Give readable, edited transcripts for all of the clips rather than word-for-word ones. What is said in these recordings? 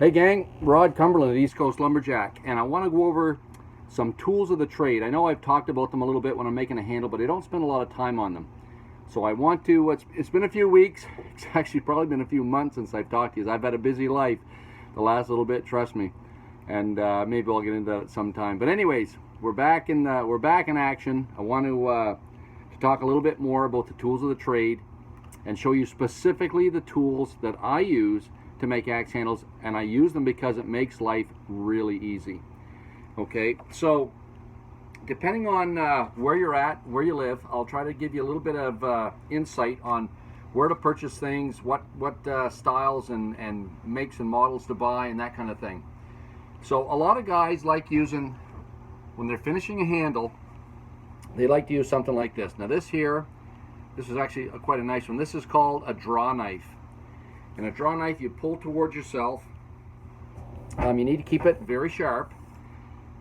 Hey gang, Rod Cumberland at East Coast Lumberjack, and I want to go over some tools of the trade. I know I've talked about them a little bit when I'm making a handle, but I don't spend a lot of time on them. So I want to, it's been a few weeks, it's actually probably been a few months since I've talked to you. I've had a busy life the last little bit, trust me, and maybe I'll get into that sometime. But anyways, we're back in action. I want to talk a little bit more about the tools of the trade and show you specifically the tools that I use to make axe handles, and I use them because it makes life really easy. Okay, so depending on where you're at, where you live, I'll try to give you a little bit of insight on where to purchase things, what styles and makes and models to buy, and that kind of thing. So a lot of guys like using, when they're finishing a handle, they like to use something like this. Now this is actually quite a nice one. This is called a draw knife. And a draw knife you pull towards yourself. You need to keep it very sharp.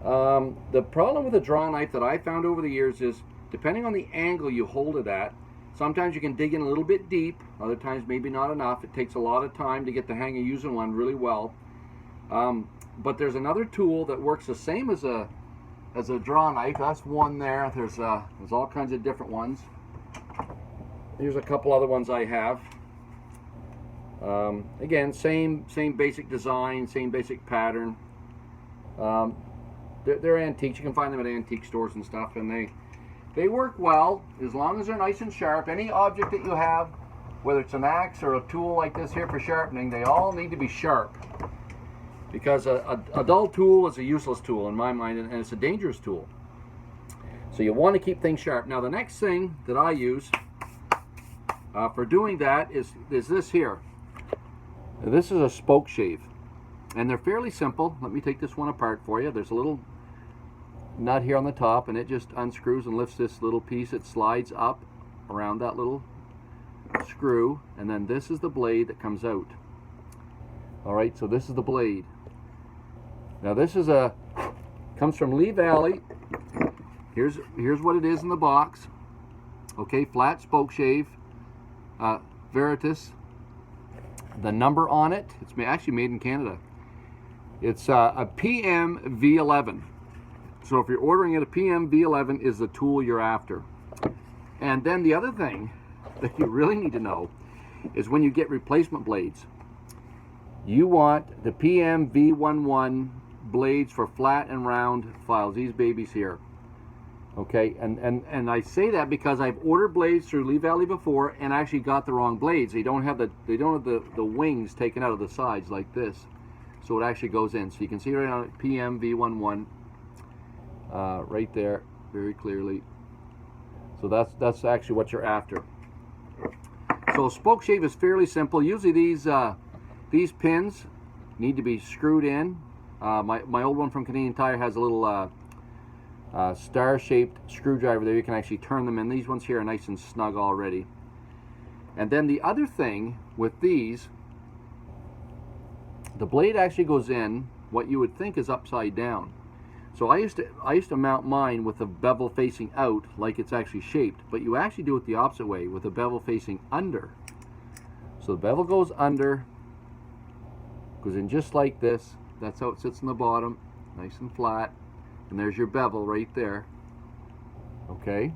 The problem with a draw knife that I found over the years is, depending on the angle you hold it at, sometimes you can dig in a little bit deep, other times maybe not enough. It takes a lot of time to get the hang of using one really well. But there's another tool that works the same as a draw knife. That's one there. There's all kinds of different ones. Here's a couple other ones I have. Again, same basic design, same basic pattern. They're antiques. You can find them at antique stores and stuff, and they work well as long as they're nice and sharp. Any object that you have, whether it's an axe or a tool like this here for sharpening, they all need to be sharp, because a dull tool is a useless tool in my mind, and it's a dangerous tool. So you want to keep things sharp. Now the next thing that I use for doing that is this here. This is a spoke shave, and they're fairly simple. Let me take this one apart for you. There's a little nut here on the top, and it just unscrews and lifts this little piece. It slides up around that little screw, and then this is the blade that comes out. Alright, so this is the blade. Now this comes from Lee Valley. Here's what it is in the box. Okay, flat spoke shave, Veritas. The number on it, it's actually made in Canada. It's a PM V11. So if you're ordering it, a PM V11 is the tool you're after. And then the other thing that you really need to know is when you get replacement blades, you want the PM V11 blades for flat and round files, these babies here. Okay, and I say that because I've ordered blades through Lee Valley before and actually got the wrong blades. They don't have the wings taken out of the sides like this, so it actually goes in. So you can see right on PM V11 right there very clearly. So that's actually what you're after. So spoke shave is fairly simple. Usually these pins need to be screwed in. My old one from Canadian Tire has a little star-shaped screwdriver there. You can actually turn them in. These ones here are nice and snug already. And then the other thing with these, the blade actually goes in what you would think is upside down. So I used to mount mine with the bevel facing out like it's actually shaped, but you actually do it the opposite way with the bevel facing under. So the bevel goes under, goes in just like this. That's how it sits in the bottom, nice and flat. And there's your bevel right there. Okay,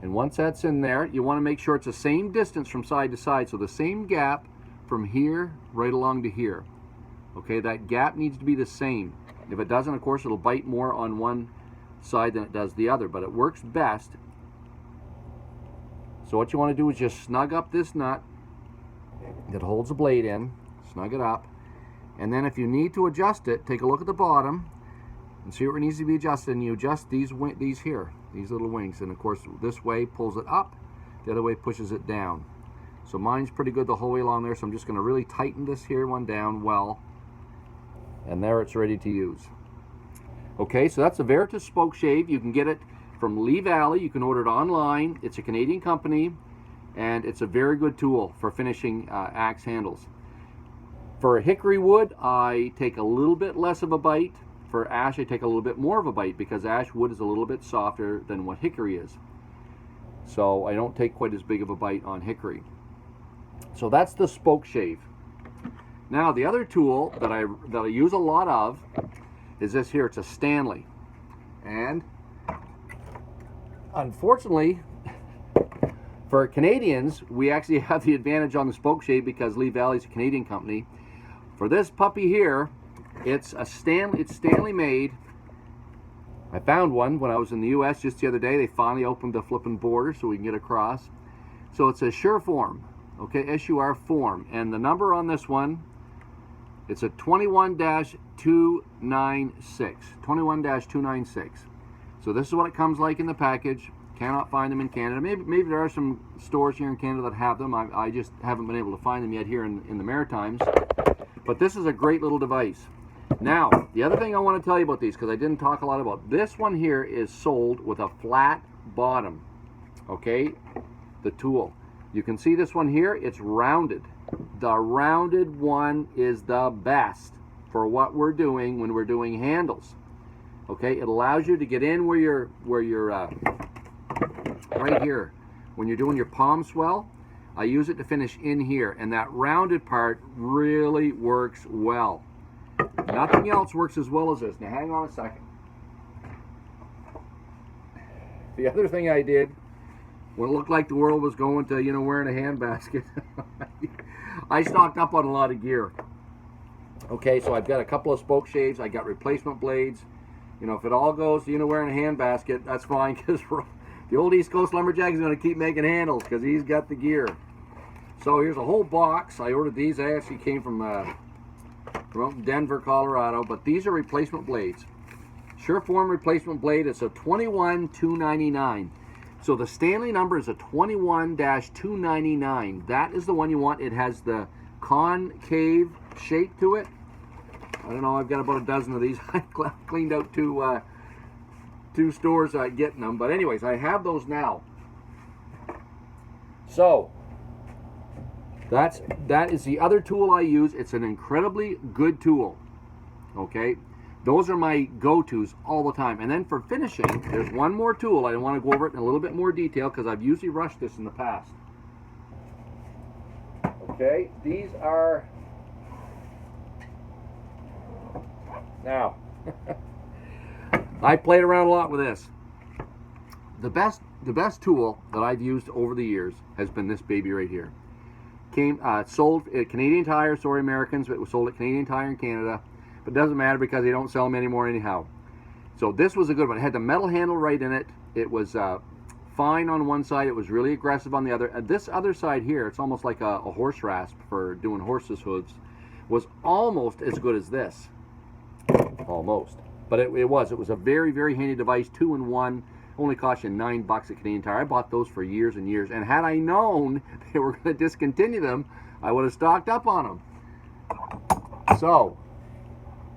and once that's in there, you want to make sure it's the same distance from side to side, so the same gap from here right along to here. Okay, that gap needs to be the same. If it doesn't, of course, it'll bite more on one side than it does the other, but it works best. So what you want to do is just snug up this nut that holds the blade in, snug it up, and then if you need to adjust it, take a look at the bottom and see where it needs to be adjusted, and you adjust these here, these little wings, and of course this way pulls it up, the other way pushes it down. So mine's pretty good the whole way along there, so I'm just going to really tighten this here one down well, and there it's ready to use. Okay, so that's a Veritas spoke shave. You can get it from Lee Valley. You can order it online. It's a Canadian company, and it's a very good tool for finishing axe handles. For hickory wood, I take a little bit less of a bite. For ash, I take a little bit more of a bite because ash wood is a little bit softer than what hickory is. So I don't take quite as big of a bite on hickory. So that's the spoke shave. Now the other tool that I use a lot of is this here. It's a Stanley, and unfortunately for Canadians, we actually have the advantage on the spoke shave because Lee Valley's a Canadian company. For this puppy here, it's Stanley made. I found one when I was in the US just the other day. They finally opened the flipping border so we can get across. So it's a Sure form, okay, SUR form, and the number on this one, it's a 21-296, 21-296. So this is what it comes like in the package. Cannot find them in Canada. Maybe there are some stores here in Canada that have them. I just haven't been able to find them yet here in the Maritimes. But this is a great little device. Now, the other thing I want to tell you about these, because I didn't talk a lot about, this one here is sold with a flat bottom, okay, the tool. You can see this one here, it's rounded. The rounded one is the best for what we're doing when we're doing handles. Okay, it allows you to get in where you're right here. When you're doing your palm swell, I use it to finish in here, and that rounded part really works well. Nothing else works as well as this. Now hang on a second. The other thing I did when it looked like the world was going to, you know, wearing a handbasket, I stocked up on a lot of gear. Okay, so I've got a couple of spoke shaves, I got replacement blades. You know, if it all goes to, you know, wearing a handbasket, that's fine, because the old East Coast Lumberjack is going to keep making handles because he's got the gear. So here's a whole box. I ordered these. I actually came from Denver, Colorado, but these are replacement blades. Sureform replacement blade. It's a 21-299. So the Stanley number is a 21-299. That is the one you want. It has the concave shape to it. I don't know, I've got about a dozen of these. I cleaned out two stores getting them. But anyways, I have those now. So that is the other tool I use. It's an incredibly good tool. Okay, those are my go-tos all the time. And then for finishing, there's one more tool. I want to go over it in a little bit more detail because I've usually rushed this in the past. Okay, these are now. I played around a lot with this. The best tool that I've used over the years has been this baby right here. Sold at Canadian Tire, sorry Americans, but it was sold at Canadian Tire in Canada. But it doesn't matter because they don't sell them anymore anyhow. So this was a good one. It had the metal handle right in it. It was fine on one side. It was really aggressive on the other. This other side here, it's almost like a horse rasp for doing horses' hooves, was almost as good as this. Almost. But it was a very, very handy device, 2-in-1. Only cost you $9 at Canadian Tire. I bought those for years and years. And had I known they were going to discontinue them, I would have stocked up on them. So,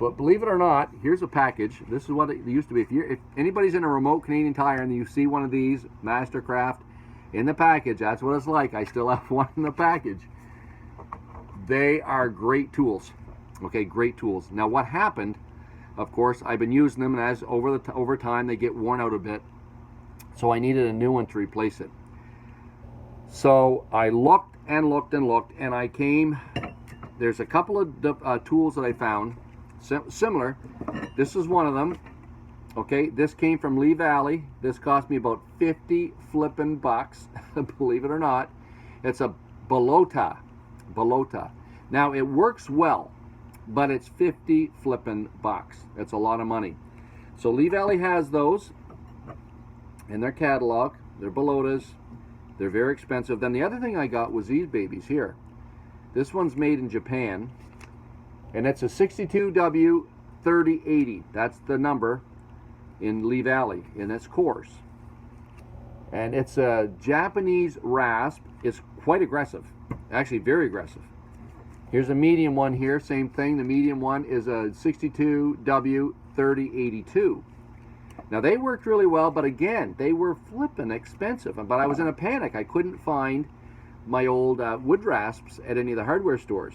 but believe it or not, here's a package. This is what it used to be. If anybody's in a remote Canadian Tire and you see one of these Mastercraft in the package, that's what it's like. I still have one in the package. They are great tools. Okay, great tools. Now what happened, of course, I've been using them, and as over time they get worn out a bit. So I needed a new one to replace it. So I looked and looked and looked, and I came. There's a couple of tools that I found similar. This is one of them. Okay, this came from Lee Valley. This cost me about 50 flippin' bucks, believe it or not. It's a Belota. Now it works well, but it's 50 flippin' bucks. That's a lot of money. So Lee Valley has those in their catalog. They're Belotas. They're very expensive. Then the other thing I got was these babies here. This one's made in Japan, and it's a 62W3080. That's the number in Lee Valley, and it's coarse. And it's a Japanese rasp. It's quite aggressive, actually very aggressive. Here's a medium one here, same thing. The medium one is a 62W3082. Now they worked really well, but again, they were flippin' expensive. But I was in a panic. I couldn't find my old wood rasps at any of the hardware stores.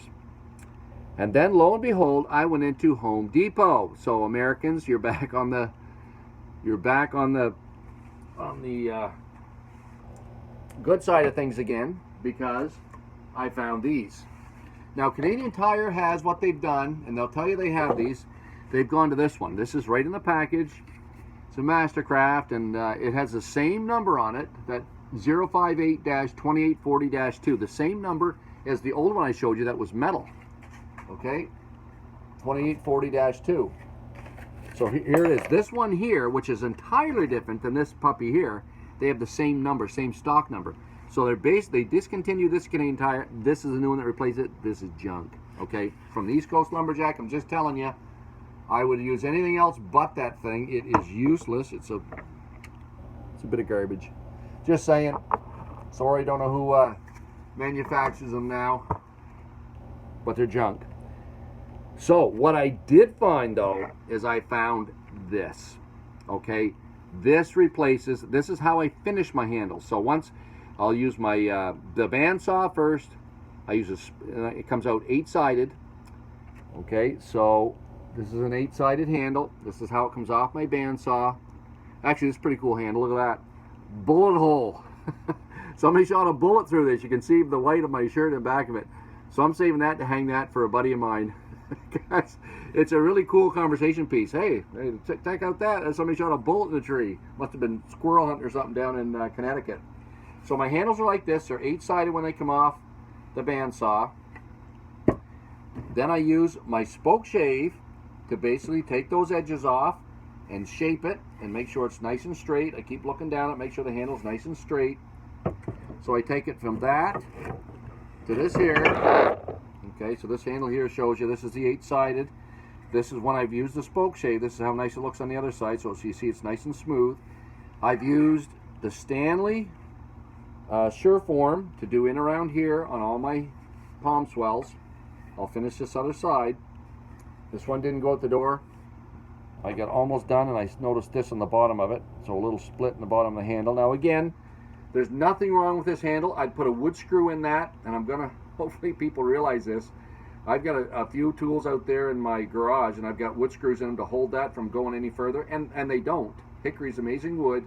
And then lo and behold, I went into Home Depot. So Americans, you're back on the good side of things again, because I found these. Now, Canadian Tire has what they've done, and they'll tell you they have these. They've gone to this one. This is right in the package. It's a Mastercraft, and it has the same number on it, that 058-2840-2, the same number as the old one I showed you that was metal. Okay, 2840-2. So here it is. This one here, which is entirely different than this puppy here, they have the same number, same stock number. So they discontinued this Canadian Tire. This is the new one that replaced it. This is junk. Okay, from the East Coast Lumberjack, I'm just telling you, I would use anything else but that thing. It is useless. It's a bit of garbage. Just saying. Sorry, don't know who manufactures them now, but they're junk. So what I did find though is I found this. Okay, this replaces. This is how I finish my handles. So once I'll use my the bandsaw first. I use it comes out 8-sided. Okay, so this is an 8-sided handle. This is how it comes off my bandsaw. Actually, this is a pretty cool handle. Look at that. Bullet hole. Somebody shot a bullet through this. You can see the white of my shirt and back of it. So I'm saving that to hang that for a buddy of mine. It's a really cool conversation piece. Hey, check out that. Somebody shot a bullet in the tree. Must have been squirrel hunting or something down in Connecticut. So my handles are like this. They're 8-sided when they come off the bandsaw. Then I use my spoke shave to basically take those edges off and shape it and make sure it's nice and straight. I keep looking down at make sure the handle's nice and straight. So I take it from that to this here. Okay, so this handle here shows you this is the 8-sided. This is when I've used the spoke shave. This is how nice it looks on the other side. So you see it's nice and smooth. I've used the Stanley Sureform to do in around here on all my palm swells. I'll finish this other side. This one didn't go out the door. I got almost done and I noticed this on the bottom of it. So a little split in the bottom of the handle. Now again, there's nothing wrong with this handle. I'd put a wood screw in that, and I'm gonna, hopefully people realize this. I've got a few tools out there in my garage, and I've got wood screws in them to hold that from going any further, and they don't. Hickory's amazing wood,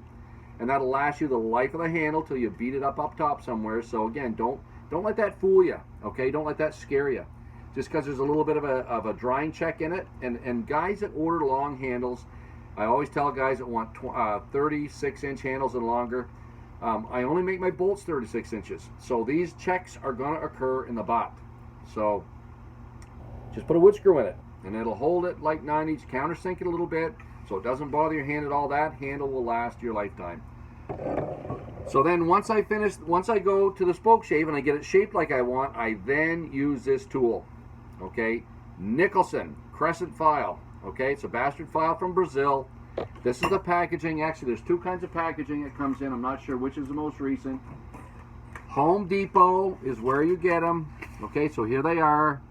and that'll last you the life of the handle till you beat it up top somewhere. So again, don't let that fool you, okay? Don't let that scare you. Just because there's a little bit of a drying check in it, and guys that order long handles, I always tell guys that want 36-inch handles and longer, I only make my bolts 36 inches. So these checks are going to occur in the butt. So just put a wood screw in it, and it'll hold it like 90s, countersink it a little bit, so it doesn't bother your hand at all. That handle will last your lifetime. So then once I go to the spoke shave and I get it shaped like I want, I then use this tool. Okay, Nicholson crescent file. Okay, it's a bastard file from Brazil. This is the packaging. Actually, there's two kinds of packaging that comes in. I'm not sure which is the most recent. Home Depot is where you get them. Okay, so here they are.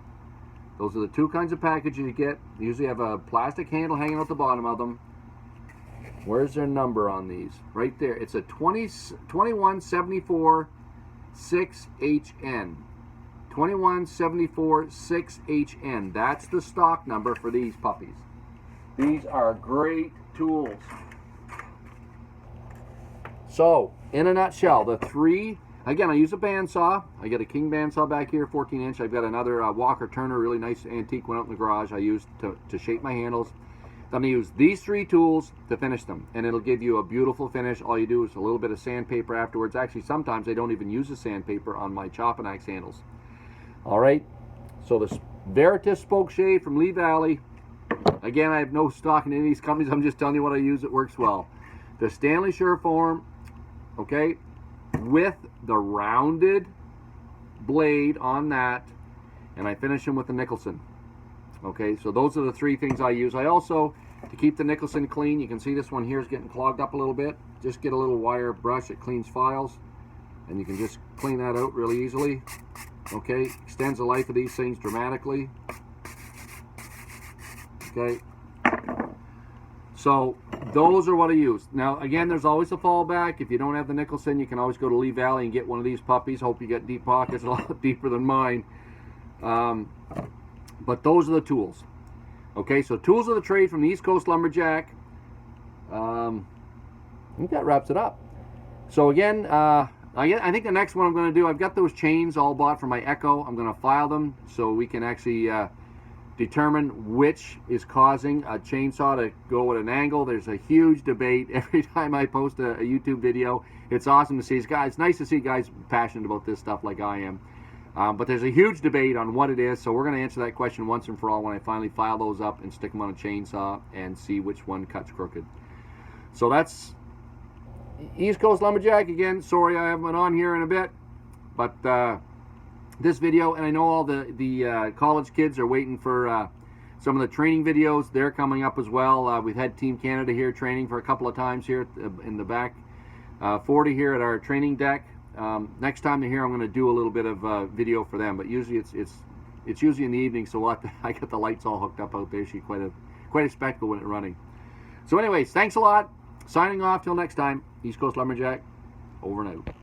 Those are the two kinds of packaging you get. They usually have a plastic handle hanging out the bottom of them. Where's their number on these? Right there. It's a 2174 6HN. 2174 6HN. That's the stock number for these puppies. These are great tools. So, in a nutshell, the three, again, I use a bandsaw. I got a King bandsaw back here, 14-inch. I've got another Walker Turner, really nice antique one out in the garage I use to shape my handles. I'm going to use these three tools to finish them, and it'll give you a beautiful finish. All you do is a little bit of sandpaper afterwards. Actually, sometimes I don't even use the sandpaper on my chopping axe handles. All right, so the Veritas spoke shave from Lee Valley. Again, I have no stock in any of these companies. I'm just telling you what I use. It works well. The Stanley Sureform, okay, with the rounded blade on that, and I finish them with the Nicholson. Okay, so those are the three things I use. I also, to keep the Nicholson clean, you can see this one here is getting clogged up a little bit. Just get a little wire brush. It cleans files, and you can just clean that out really easily. Okay, extends the life of these things dramatically. Okay, so those are what I use. Now, again, there's always a fallback. If you don't have the Nicholson, you can always go to Lee Valley and get one of these puppies. Hope you get deep pockets, a lot deeper than mine. But those are the tools. Okay, so tools of the trade from the East Coast Lumberjack. I think that wraps it up. So again, I think the next one I'm going to do, I've got those chains all bought for my Echo. I'm going to file them so we can actually determine which is causing a chainsaw to go at an angle. There's a huge debate every time I post a YouTube video. It's awesome to see these guys. It's nice to see guys passionate about this stuff like I am. But there's a huge debate on what it is, so we're going to answer that question once and for all when I finally file those up and stick them on a chainsaw and see which one cuts crooked. So that's East Coast Lumberjack. Again, sorry I haven't been on here in a bit, but this video, and I know all the college kids are waiting for some of the training videos. They're coming up as well. We've had Team Canada here training for a couple of times here in the back 40 here at our training deck. Next time they're here, I'm going to do a little bit of video for them, but usually it's usually in the evening, so I got the lights all hooked up out there. She's quite a spectacle when it's running. So anyways, thanks a lot. Signing off till next time. East Coast Lumberjack, over and out.